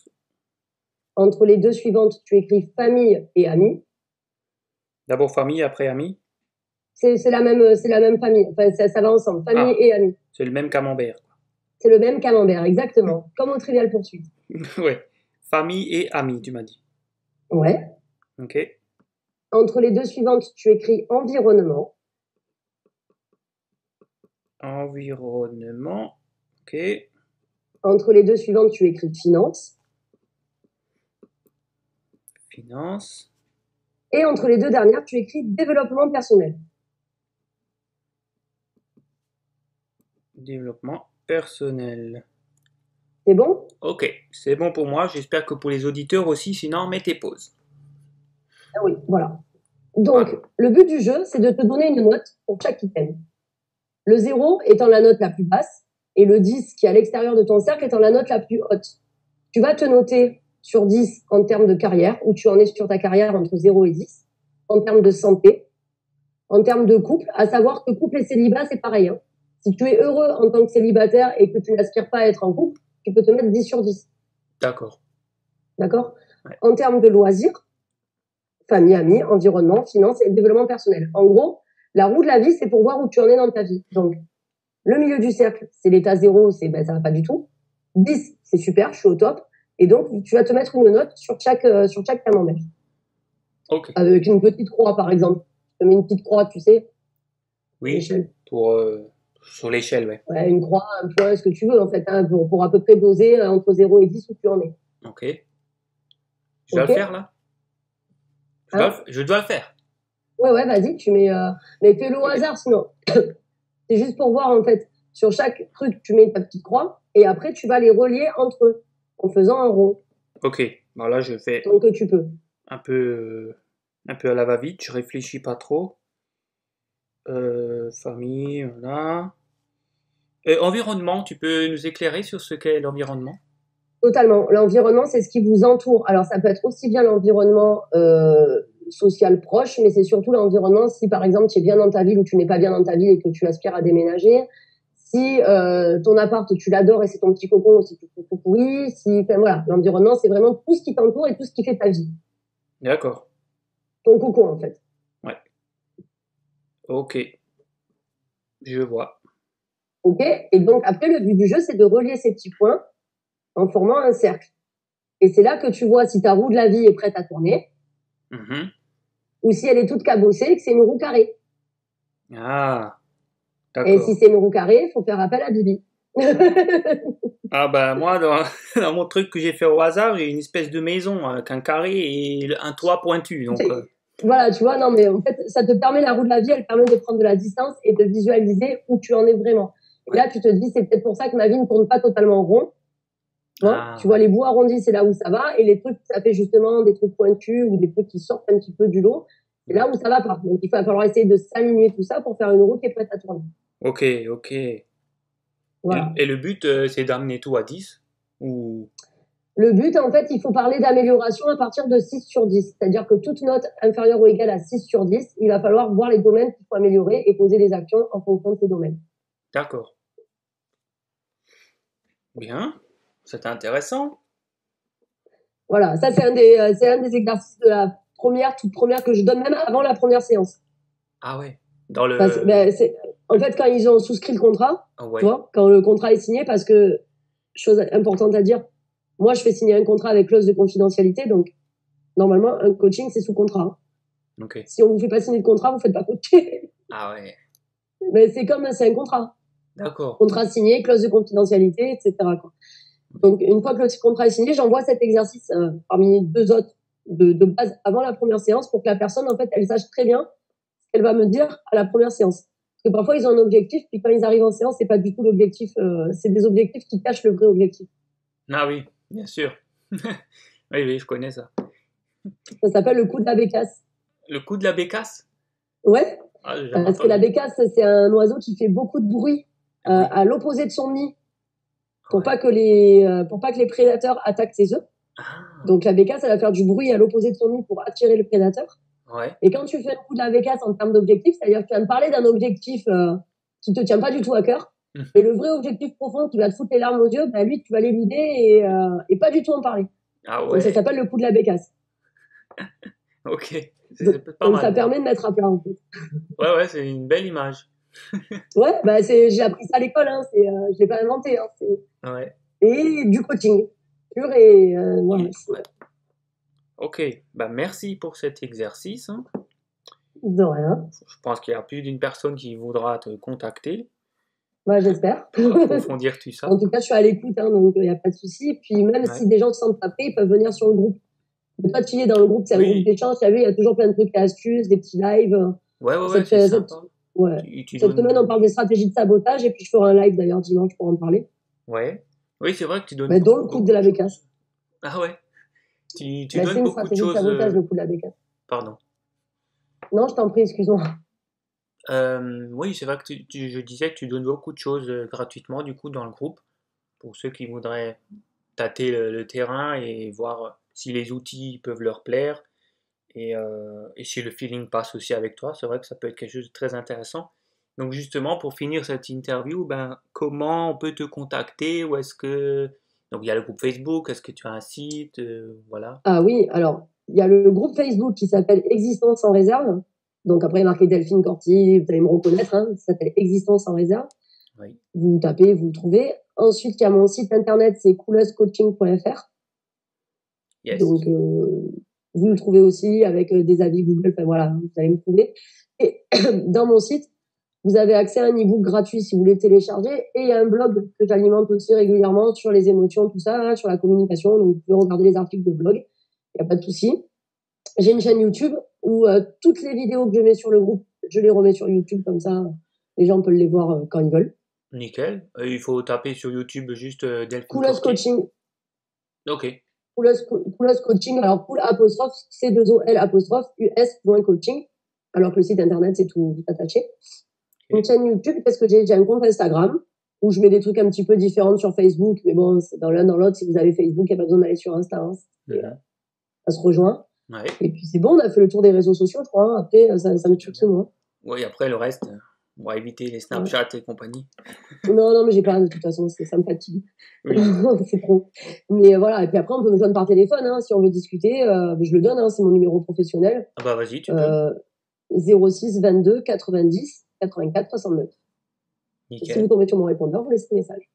Entre les deux suivantes, tu écris famille et amis. D'abord famille, après amis. C'est la même famille. Enfin, ça va ensemble. Famille et amis. C'est le même camembert. C'est le même camembert, exactement. Comme au Trivial Poursuite. Ouais. Famille et amis, tu m'as dit. Ouais. Ok. Entre les deux suivantes, tu écris environnement. Environnement. Ok. Entre les deux suivantes, tu écris finance. Finance. Et entre les deux dernières, tu écris développement personnel. Développement personnel. C'est bon? Ok, c'est bon pour moi. J'espère que pour les auditeurs aussi. Sinon, mets tes pauses. Ah oui, voilà. Donc, le but du jeu, c'est de te donner une note pour chaque item. Le 0 étant la note la plus basse et le 10 qui est à l'extérieur de ton cercle étant la note la plus haute. Tu vas te noter sur 10 en termes de carrière, où tu en es sur ta carrière entre 0 et 10, en termes de santé, en termes de couple, à savoir que couple et célibat, c'est pareil. Hein. Si tu es heureux en tant que célibataire et que tu n'aspires pas à être en couple, tu peux te mettre 10 sur 10. D'accord. D'accord? Ouais. En termes de loisirs, famille, amis, environnement, finance et développement personnel. En gros, la roue de la vie, c'est pour voir où tu en es dans ta vie. Donc, le milieu du cercle, c'est l'état 0, c'est ça va pas du tout. 10, c'est super, je suis au top. Et donc, tu vas te mettre une note sur chaque camembert. Ok. Avec une petite croix, par exemple. Tu te mets une petite croix, tu sais. Oui, sur l'échelle, ouais. Ouais, une croix, un point, ce que tu veux, en fait, hein, pour à peu près doser entre 0 et 10 où tu en es. Ok. Je dois le faire, là? Je dois le faire. Ouais, vas-y, tu mets... mais fais-le au hasard, sinon. C'est juste pour voir, en fait, sur chaque truc, tu mets ta petite croix, et après, tu vas les relier entre eux, en faisant un rond. Ok, bon là, je fais Donc, tu peux. un peu à la va-vite, je réfléchis pas trop. Famille, voilà. Environnement, tu peux nous éclairer sur ce qu'est l'environnement? Totalement. L'environnement, c'est ce qui vous entoure. Alors, ça peut être aussi bien l'environnement social proche, mais c'est surtout l'environnement si, par exemple, tu es bien dans ta ville ou tu n'es pas bien dans ta ville et que tu aspires à déménager. Si ton appart, tu l'adores et c'est ton petit cocon aussi, tu trouves tout pourri. Si, enfin, voilà, l'environnement, c'est vraiment tout ce qui t'entoure et tout ce qui fait ta vie. D'accord. Ton cocon, en fait. Ouais. Ok. Je vois. Ok. Et donc, après, le but du jeu, c'est de relier ces petits points en formant un cercle. Et c'est là que tu vois si ta roue de la vie est prête à tourner ou si elle est toute cabossée et que c'est une roue carrée. Ah, Et si d'accord. c'est une roue carrée, il faut faire appel à Bibi. Ah ben moi, dans mon truc que j'ai fait au hasard, j'ai une espèce de maison avec un carré et un toit pointu. Donc, Voilà, tu vois, non, mais en fait, ça te permet, la roue de la vie, elle permet de prendre de la distance et de visualiser où tu en es vraiment. Et là, tu te dis, c'est peut-être pour ça que ma vie ne tourne pas totalement rond. Tu vois, les bouts arrondis, c'est là où ça va. Et les trucs, ça fait justement des trucs pointus ou des trucs qui sortent un petit peu du lot. C'est là où ça va pas. Donc, il va falloir essayer de s'aligner tout ça pour faire une roue qui est prête à tourner. Ok, ok. Voilà. Et le but, c'est d'amener tout à 10 ou... Le but, en fait, il faut parler d'amélioration à partir de 6 sur 10. C'est-à-dire que toute note inférieure ou égale à 6 sur 10, il va falloir voir les domaines qu'il faut améliorer et poser les actions en fonction de ces domaines. D'accord. Bien. C'était intéressant. Voilà, ça c'est un des exercices de la toute première que je donne même avant la première séance. Ah ouais. Dans le... En fait, quand ils ont souscrit le contrat, ouais. tu vois, quand le contrat est signé, parce que, chose importante à dire, moi je fais signer un contrat avec clause de confidentialité, donc normalement un coaching c'est sous contrat. Ok. Si on vous fait pas signer de contrat, vous faites pas coacher. Ah ouais. Mais c'est un contrat. D'accord. Contrat signé, clause de confidentialité, etc. quoi. Donc, une fois que le contrat est signé, j'envoie cet exercice parmi deux autres de base avant la première séance pour que la personne, en fait, elle sache très bien ce qu'elle va me dire à la première séance. Parce que parfois, ils ont un objectif, puis quand ils arrivent en séance, c'est pas du tout l'objectif. C'est des objectifs qui cachent le vrai objectif. Ah oui, bien sûr. Oui, je connais ça. Ça s'appelle le coup de la bécasse. Le coup de la bécasse? Ouais, Ah, j'ai jamais parce que la entendu. bécasse, c'est un oiseau qui fait beaucoup de bruit Oui. à l'opposé de son nid pour Ouais. pas que les prédateurs attaquent ses œufs. Ah, Donc la bécasse, elle va faire du bruit à l'opposé de son nid pour attirer le prédateur. ouais. Et quand tu fais le coup de la bécasse en termes d'objectif, c'est-à-dire que tu vas me parler d'un objectif qui te tient pas du tout à cœur, et le vrai objectif profond qui va te foutre les larmes aux yeux, bah, lui, tu vas l'éluder et pas du tout en parler. Ah Donc ça ouais. s'appelle le coup de la bécasse. Ok. Donc, C'est peut-être pas donc ça mal. permet de mettre à plat en fait. Ouais, ouais, c'est une belle image. Ouais, bah j'ai appris ça à l'école, hein, je l'ai pas inventé. Hein, Ouais. et du coaching pur et voilà. Ouais. Ok. Bah, merci pour cet exercice, hein. De rien. Je pense qu'il y a plus d'une personne qui voudra te contacter Bah, j'espère. pour approfondir tout ça. En tout cas, je suis à l'écoute, hein, donc il n'y a pas de souci. Puis même Ouais. si des gens se sentent pas prêts, ils peuvent venir sur le groupe. Ne pas te filer dans le groupe, c'est un groupe Oui. d'échange. Tu as vu, il y a toujours plein de trucs et astuces, des petits lives. Ouais, ouais, ouais, c'est sympa. Ouais. Tu Cette semaine, on donnes. parle des stratégies de sabotage et puis je ferai un live d'ailleurs dimanche pour en parler. Ouais. Oui, c'est vrai que tu donnes Bah, dont le coup de beaucoup de la bécasse. choses. Ah ouais. Tu Bah, c'est donnes une beaucoup de stratégie de choses. sabotage, le coup de la bécasse. Pardon. Non, je t'en prie, excuse-moi. Oui, c'est vrai que je disais que tu donnes beaucoup de choses gratuitement du coup dans le groupe pour ceux qui voudraient tâter le terrain et voir si les outils peuvent leur plaire et si le feeling passe aussi avec toi. C'est vrai que ça peut être quelque chose de très intéressant. Donc justement, pour finir cette interview, ben, comment on peut te contacter? Ou est-ce que... Donc il y a le groupe Facebook, est-ce que tu as un site? Voilà. Ah oui, alors, il y a le groupe Facebook qui s'appelle Existence sans réserve. Donc après, il y a marqué Delphine Corti, vous allez me reconnaître, hein, ça s'appelle Existence sans réserve. Oui. Vous tapez, vous le trouvez. Ensuite, il y a mon site internet, c'est coolescoaching.fr. Yes. Donc, vous le trouvez aussi avec des avis Google. Enfin voilà, vous allez me trouver. Et dans mon site, vous avez accès à un e-book gratuit si vous voulez le télécharger. Et il y a un blog que j'alimente aussi régulièrement sur les émotions, tout ça, sur la communication. Donc, vous pouvez regarder les articles de blog. Il n'y a pas de souci. J'ai une chaîne YouTube où toutes les vidéos que je mets sur le groupe, je les remets sur YouTube. Comme ça, les gens peuvent les voir quand ils veulent. Nickel. Il faut taper sur YouTube juste Delphine Coolest Corti. Coaching. Ok. Coolest Coaching. Alors, cool apostrophe, C2OL apostrophe, US.coaching. Alors que le site internet, c'est tout attaché. Une chaîne YouTube parce que j'ai un compte Instagram où je mets des trucs un petit peu différents sur Facebook. Mais bon, c'est dans l'un, dans l'autre. Si vous avez Facebook, il n'y a pas besoin d'aller sur Insta. Hein. Ça se rejoint. Ouais. Et puis, c'est bon, on a fait le tour des réseaux sociaux, je crois. Hein. Après, ça me tue moi. Oui, après le reste, on va éviter les Snapchat et compagnie. Non, mais j'ai pas, de toute façon, ça me fatigue. Oui. C'est trop. Mais voilà, et puis après, on peut me joindre par téléphone, hein, si on veut discuter. Je le donne, hein, c'est mon numéro professionnel. Ah bah vas-y, tu peux. 06 22 90 84 69. Et si vous Nickel. tombez sur mon répondeur, vous laissez un message.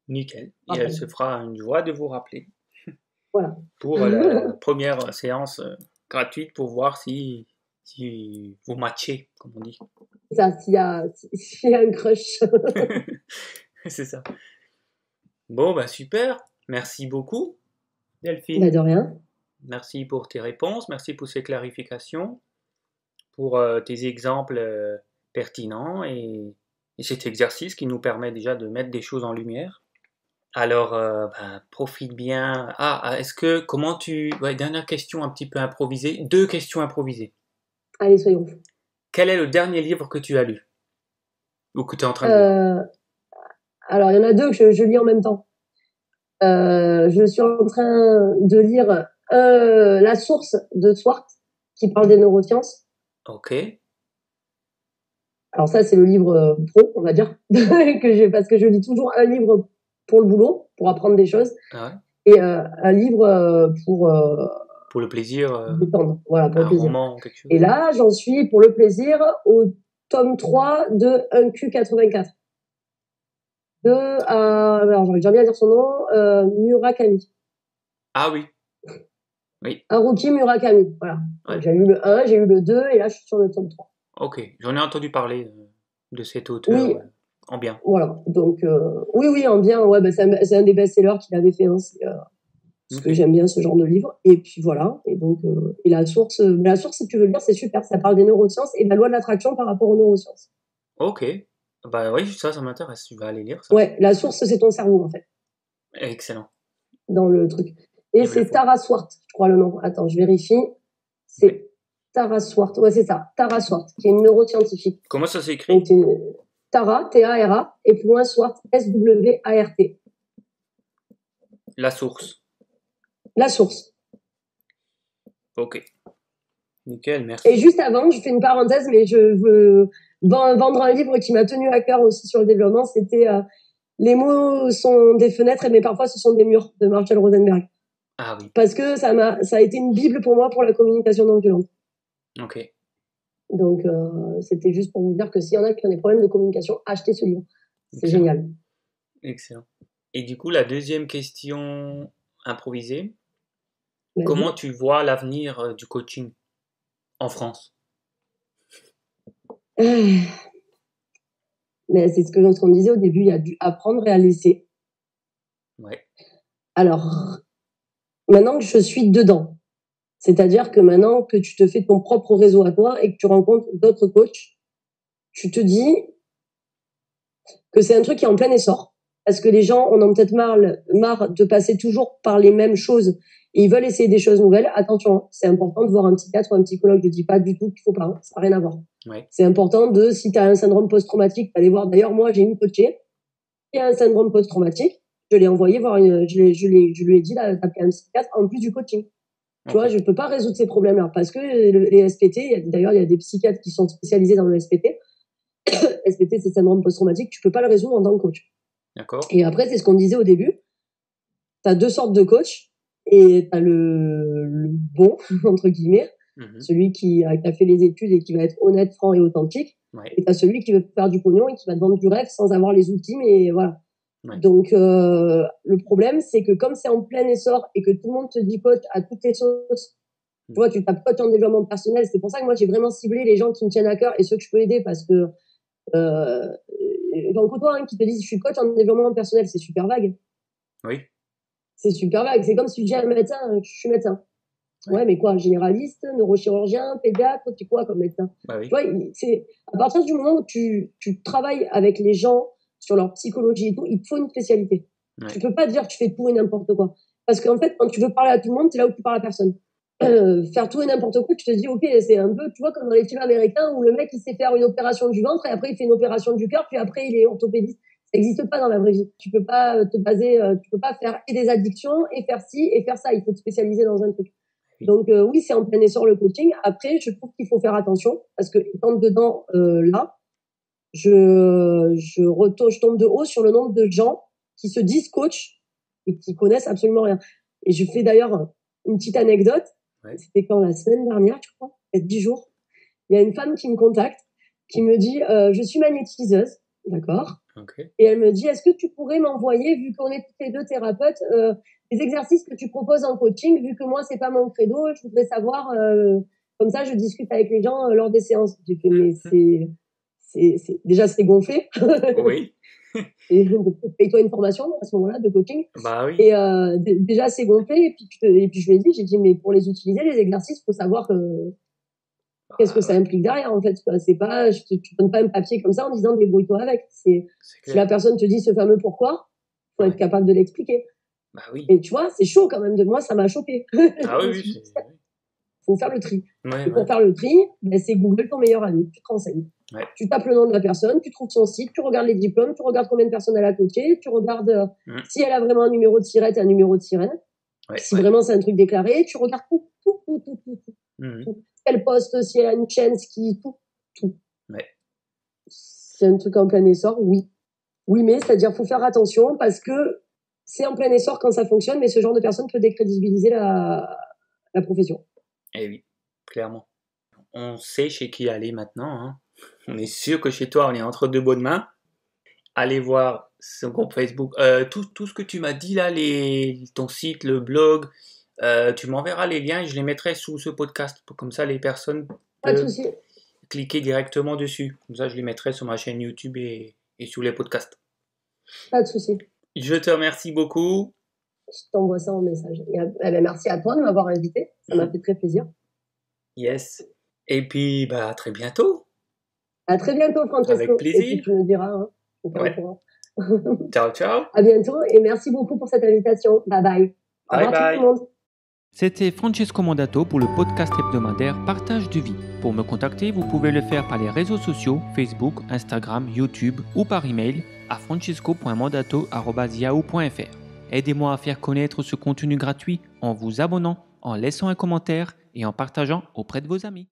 Nickel. Et elle se fera une joie de vous rappeler. Voilà. Pour la première séance gratuite pour voir si vous matchez, comme on dit. C'est ça, s'il y a un crush. C'est ça. Bon, bah super. Merci beaucoup, Delphine. Bah, de rien. Merci pour tes réponses, merci pour ces clarifications, pour tes exemples pertinents et cet exercice qui nous permet déjà de mettre des choses en lumière. Alors, bah, profite bien. Ouais, dernière question un petit peu improvisée. 2 questions improvisées. Allez, soyons fous. Quel est le dernier livre que tu as lu? Ou que tu es en train de lire? Alors, il y en a 2 que je lis en même temps. Je suis en train de lire La source de Swart, qui parle des neurosciences. Ok. Alors ça, c'est le livre pro, on va dire, parce que je lis toujours un livre pour le boulot, pour apprendre des choses, et un livre pour le plaisir, détendre, voilà, pour le plaisir. Roman, quelque chose. Et là, j'en suis pour le plaisir au tome 3 de 1Q84. Alors j'arrive jamais à dire son nom, Murakami. Ah oui. Oui. Haruki Murakami, voilà. Ouais. J'ai eu le 1, j'ai eu le 2, et là, je suis sur le tome 3. Ok, j'en ai entendu parler de cet auteur, oui. En bien. Voilà, donc oui, en bien, ouais, bah, c'est un des best-sellers qu'il avait fait, hein, parce que j'aime bien ce genre de livre, et puis voilà, et donc, et la source, si tu veux le lire, c'est super, ça parle des neurosciences et de la loi de l'attraction par rapport aux neurosciences. Ok, bah oui, ça m'intéresse, tu vas aller lire ça. Ouais, la source, c'est ton cerveau, en fait. Excellent. Dans le truc. Et c'est Tara Swart, je crois le nom. Attends, je vérifie. C'est Tara Swart, ouais, c'est ça, Tara Swart, qui est une neuroscientifique. Comment ça s'écrit? Donc, Tara, T-A-R-A, et plus loin Swart, S-W-A-R-T. La source. La source. Ok. Nickel, merci. Et juste avant, je fais une parenthèse, mais je veux vendre un livre qui m'a tenu à cœur aussi sur le développement. C'était Les mots sont des fenêtres, mais parfois ce sont des murs, de Marshall Rosenberg. Ah oui. Parce que ça a été une bible pour moi pour la communication non violente. Ok. Donc, c'était juste pour vous dire que s'il y en a qui ont des problèmes de communication, achetez ce livre. C'est génial. Excellent. Et du coup, la deuxième question improvisée. Vas-y. Comment tu vois l'avenir du coaching en France? Mais c'est ce qu'on disait au début, il y a du apprendre et à laisser. Ouais. Alors, maintenant que je suis dedans, c'est-à-dire que maintenant que tu te fais ton propre réseau à toi et que tu rencontres d'autres coachs, tu te dis que c'est un truc qui est en plein essor. Parce que les gens en ont peut-être marre de passer toujours par les mêmes choses et ils veulent essayer des choses nouvelles. Attention, c'est important de voir un psychiatre ou un psychologue. Je dis pas du tout qu'il faut pas, ça n'a rien à voir. Ouais. C'est important si tu as un syndrome post-traumatique, d'aller voir. D'ailleurs, moi, j'ai une coachée qui a un syndrome post-traumatique. Je l'ai envoyé voir je lui ai dit d'appeler un psychiatre en plus du coaching. Tu vois, je peux pas résoudre ces problèmes-là parce que les SPT, d'ailleurs, il y a des psychiatres qui sont spécialisés dans le SPT. SPT, c'est syndrome post-traumatique, tu peux pas le résoudre en tant que coach. D'accord. Et après, c'est ce qu'on disait au début. Tu as deux sortes de coachs et tu as le bon, entre guillemets, celui qui a fait les études et qui va être honnête, franc et authentique. Ouais. Et tu as celui qui veut faire du pognon et qui va te vendre du rêve sans avoir les outils, mais voilà. Ouais. Donc, le problème, c'est que comme c'est en plein essor et que tout le monde te dit coach à toutes les sauces, tu vois, tu tapes coach en développement personnel. C'est pour ça que moi, j'ai vraiment ciblé les gens qui me tiennent à cœur et ceux que je peux aider parce que j'en côtoie qui te disent je suis coach en développement personnel, c'est super vague. Oui. C'est super vague. C'est comme si tu dis à un médecin, je suis médecin. Ouais, mais quoi, généraliste, neurochirurgien, pédiatre, tu quoi comme médecin? Bah oui. Tu vois, c'est à partir du moment où tu travailles avec les gens sur leur psychologie et tout, il te faut une spécialité. Ouais. Tu peux pas dire que tu fais tout et n'importe quoi. Parce qu'en fait, quand tu veux parler à tout le monde, c'est là où tu parles à personne. Faire tout et n'importe quoi, tu te dis, ok, c'est un peu, tu vois, comme dans les films américains où le mec, il sait faire une opération du ventre et après, il fait une opération du cœur, puis après, il est orthopédiste. Ça n'existe pas dans la vraie vie. Tu peux pas te baser, tu peux pas faire et des addictions et faire ci et faire ça. Il faut te spécialiser dans un truc. Donc, oui, c'est en plein essor le coaching. Après, je trouve qu'il faut faire attention parce que étant dedans, là, je tombe de haut sur le nombre de gens qui se disent coach et qui connaissent absolument rien. Et je fais d'ailleurs une petite anecdote. Ouais. C'était quand la semaine dernière, je crois, peut-être 10 jours. Il y a une femme qui me contacte, qui me dit, je suis magnétiseuse, d'accord. Okay. Et elle me dit, est-ce que tu pourrais m'envoyer, vu qu'on est toutes les deux thérapeutes, les exercices que tu proposes en coaching, vu que moi c'est pas mon credo, je voudrais savoir, comme ça je discute avec les gens lors des séances. J'ai fait, mais déjà c'est gonflé. Oui. Et paye-toi une formation à ce moment-là de coaching. Bah oui. Et déjà c'est gonflé. Et puis je lui ai dit, j'ai dit, mais pour les utiliser les exercices, faut savoir qu'est-ce que ça implique derrière en fait. C'est pas, tu donnes pas un papier comme ça en disant débrouille-toi avec. Si la personne te dit ce fameux pourquoi, faut être capable de l'expliquer. Bah oui. Et tu vois, c'est chaud quand même. De moi, ça m'a choqué. Ah oui, oui. Faut faire le tri. Ouais, et pour faire le tri, ben, c'est Google ton meilleur ami. Tu te renseignes. Ouais. Tu tapes le nom de la personne, tu trouves son site, tu regardes les diplômes, tu regardes combien de personnes elle a coaché, tu regardes si elle a vraiment un numéro de sirène, un numéro de sirène. Ouais, si vraiment c'est un truc déclaré, tu regardes tout. Tout. Elle poste, si elle a une chaîne, tout. Ouais. C'est un truc en plein essor, oui. Oui, mais c'est-à-dire faut faire attention parce que c'est en plein essor quand ça fonctionne, mais ce genre de personne peut décrédibiliser la profession. Eh oui, clairement. On sait chez qui aller maintenant. Hein. On est sûr que chez toi, on est entre deux bonnes mains. Allez voir son groupe Facebook. Tout ce que tu m'as dit là, ton site, le blog, tu m'enverras les liens et je les mettrai sous ce podcast. Comme ça, les personnes peuvent cliquer directement dessus. Comme ça, je les mettrai sur ma chaîne YouTube et sous les podcasts. Pas de souci. Je te remercie beaucoup. Je t'envoie ça en message. Merci à toi de m'avoir invité. Ça m'a fait très plaisir. Yes. Et puis, à très bientôt. À très bientôt, Francesco. Avec plaisir. Et puis, tu me diras. Hein, ouais. Ciao, ciao. À bientôt et merci beaucoup pour cette invitation. Bye bye. Au revoir tout le monde. C'était Francesco Mandato pour le podcast hebdomadaire Partage de vie. Pour me contacter, vous pouvez le faire par les réseaux sociaux, Facebook, Instagram, YouTube ou par email à francesco.mandato@yahoo.fr. Aidez-moi à faire connaître ce contenu gratuit en vous abonnant, en laissant un commentaire et en partageant auprès de vos amis.